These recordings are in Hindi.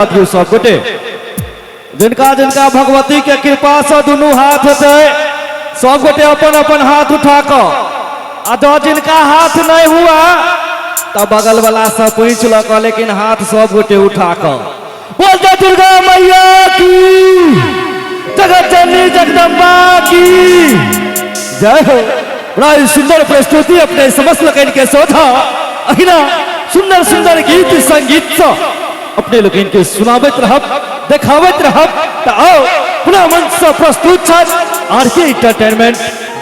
सब गोटे जिनका जिनका भगवती के कृपा से दोनों हाथ होते सब गोटे अपन अपन हाथ उठा कर जिनका हाथ नहीं हुआ तब बगल वाला सब पूछ लग लेकिन हाथ सब गोटे उठा कर बोलते दुर्गा मैया की, जगत जननी जगदम्बा की जय हो। बड़ा सुंदर प्रस्तुति अपने समस्त लोग के सोधा अहिना सुंदर सुंदर गीत संगीत से अपने लोग इनके सुनावत रहब देखावत रहब तो आओ पुनः मंच से प्रस्तुत आर के एंटरटेनमेंट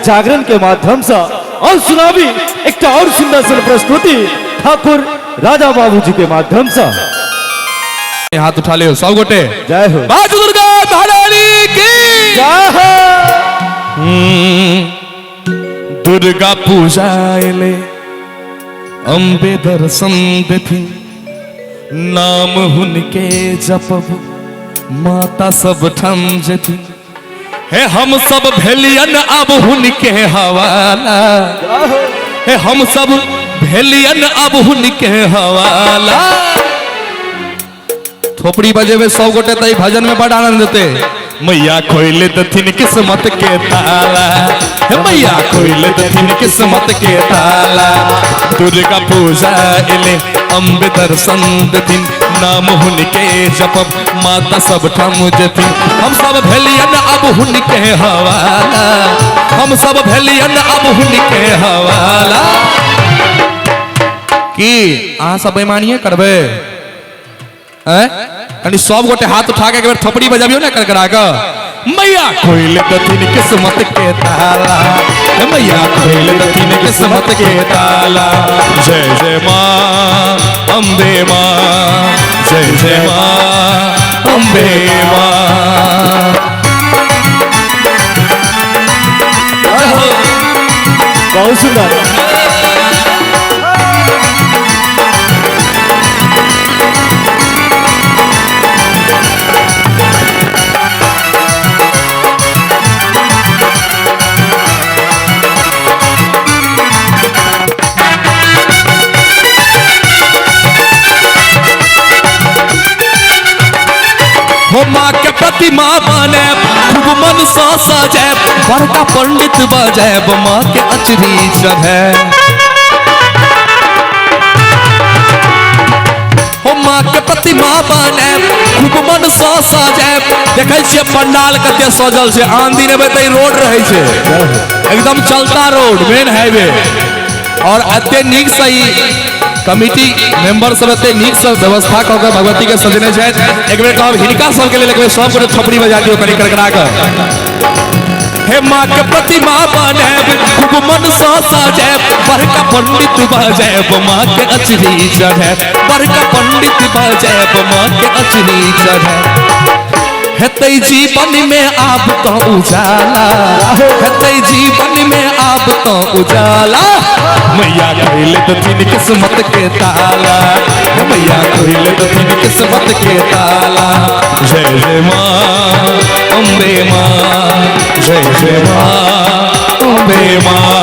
जागरण के माध्यम से और सुनावी एक और सुंदर सुंदर प्रस्तुति ठाकुर राजा बाबू जी के माध्यम से। हाथ उठा ले सब गोटे जय हो। मां दुर्गा महारानी की जय हो। दुर्गा पूजा ले अम्बे दर्शन देती नाम हुनके जपब माता सब ठम जती हे हम सब भेलियन अब हुनके हवाला हे हम सब भेलियन अब हुनके हवाला। थोपड़ी बजे में 100 गोटे तई भजन में बड़ा आनंद देते। मैया खोइले दथिन किस्मत के ताला हे मैया खोइले दथिन किस्मत के ताला। दुर्गा पूजा एले अम्बे दर्शन दथिन नाम हुनके जपब माता सब ठम जथिन हम सब भेलियन अब हुनके हवाला हम सब भेलियन अब हुनके हवाला। की अहाँ सब बेईमानिए करबे कनी सब गोटे हाथ उठा के एक बार थपड़ी बजाबियो ना करकरा के मैया खोइले दथिन किस्मत के ताला मैया खोइले दथिन किस्मत के ताला। जय जय मां अम्बे मां जय जय मां अम्बे मां। बहुत सुंदर हो माँ के प्रतिमा बने खूब मन सा सजे बड़का पंडित बजे माँ के अचरी चढ़े हो माँ के प्रतिमा बने खूब मन सा सजे देखे छे पंडाल कते सजल छे आन दिन में तो रोड रहे छे एकदम चलता रोड मेन हाईवे और अत्य नीक सही कमिटी मेंबर सब एते नीक सब व्यवस्था क के भगवती के सजने छै एक बेर कहब हिनका सब के लिए सब गोटे थपड़ी बजा दियो कनी करकरा के हे मां के प्रतिमा बने खूब मन सा सजे बड़का पंडित बजे मां के अचरी चढ़े बड़का पंडित बजे मां के अचरी चढ़े। हेतै जीवन में आब तो उजाला हेतै जीवन में आब तो उजाला मैया खोइले दथिन किस्मत के ताला मैया खोइले दथिन किस्मत के ताला। जय जय मां अम्बे मां जय जय मां अम्बे मां।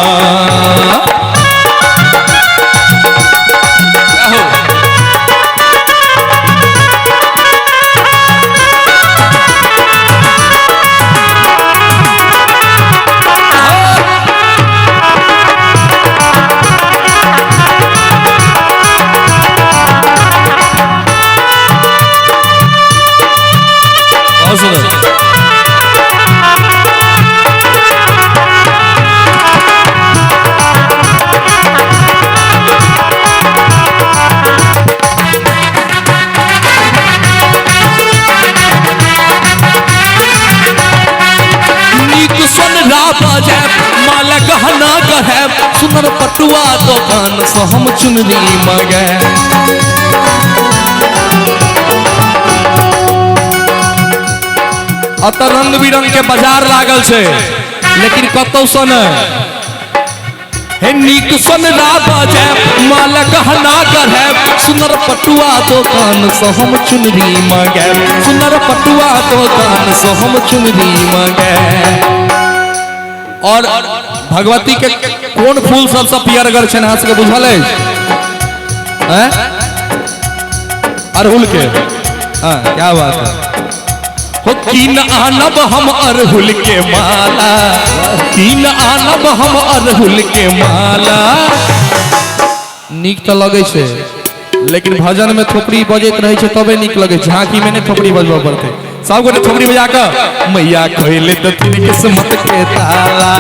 माला गहना गहे सुनर पटुआ दुकान से हम चुनरी मगे अत रंग बिरंग के बाजार लागल छे लेकिन कतौ सन हे नीक सन राजे माला गहना गहे सुनर पटुआ दुकान से हम चुनरी मगे सुनर पटुआ दुकान से हम चुनरी मगे। और भगवती के कौन फूल सबसे पियरगर छे अहाँ सबके बुझल है अड़हुल के हाँ क्या बात है। हो कीन आनब हम अरहुल के माला, कीन आनब हम अरहुल के माला। नीक तो लगे छे, लेकिन भजन में थोपड़ी बजैत रहे छे तबे नीक लगे। झांकी में नहीं थोपड़ी बजबा पड़ते। सब गोटे थोपड़ी बजा कर मैया खोले दथिन किस्मत के ताला,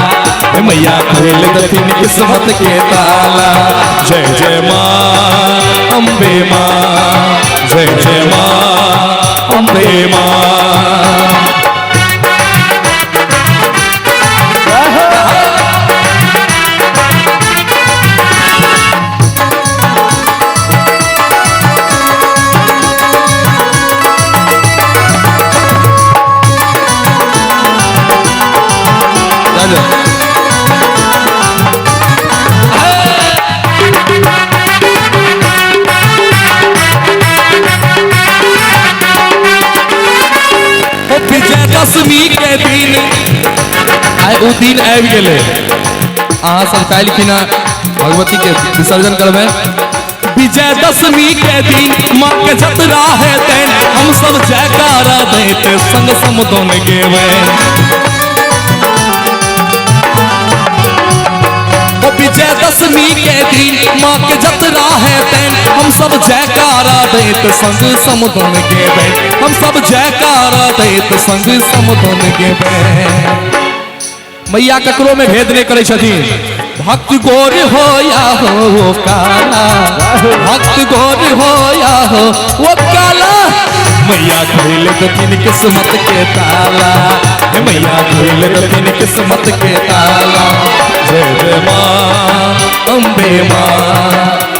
मैया खोले दथिन किस्मत के ताला। जय जय माँ अम्बे माँ, जय जय माँ अम्बे माँ। विजयदशमी के दिन आए उ दिन आबि गेले। अहाँ सब काल्हि खिना भगवती के विसर्जन करबै। विजयदशमी के दिन माँ के जतरा है तैन हम सब जयकारा दैते संग समदन गेबै। विजयदशमी के दिन माँ के जतरा है तैन हम सब जयकारा दैत संग समदन गेबै। हम सब जयकारा दैत संग समदन गेबै। मैया ककरो में भेद नहीं करे छथिन। भक्त गोर हो या हो वो काला, भक्त गोर हो या हो वो काला। मैया खोले दथिन किस्मत के ताला, मैया खोले दथिन किस्मत के ताला। जय जय माँ अम्बे माँ,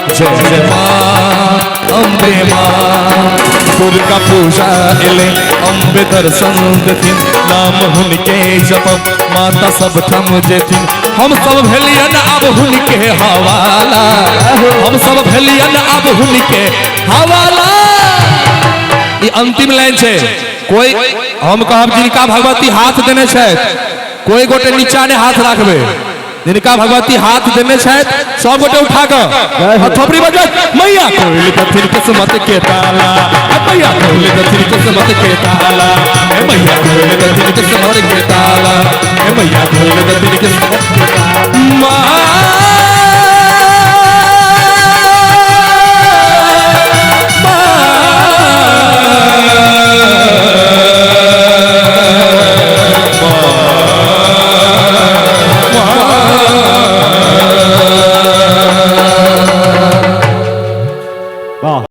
जय जय माँ अम्बे माँ। दुर्गा पूजा एले अम्बे दर्शन देथिन, नाम हुनके जपब माता सब थम जेथिन। हम सब भेलियन अब हुनके हवाला, हम सब भेलियन अब हुनके हवाला। ये अंतिम लाइन छे। कोई हम कहब जिनका भगवती हाथ देने छथि, कोई गोटे नीचा ने हाथ राखबे। जिनका भगवती हाथ देने छथि सब गोटे उठा कर थोपड़ी बजत मैया खोले दथिन किस्मत के ताला, मैया खोले दथिन किस्मत के ताला, मैया खोले दथिन किस्मत के ताला, मैया खोले दथिन किस्मत के ताला।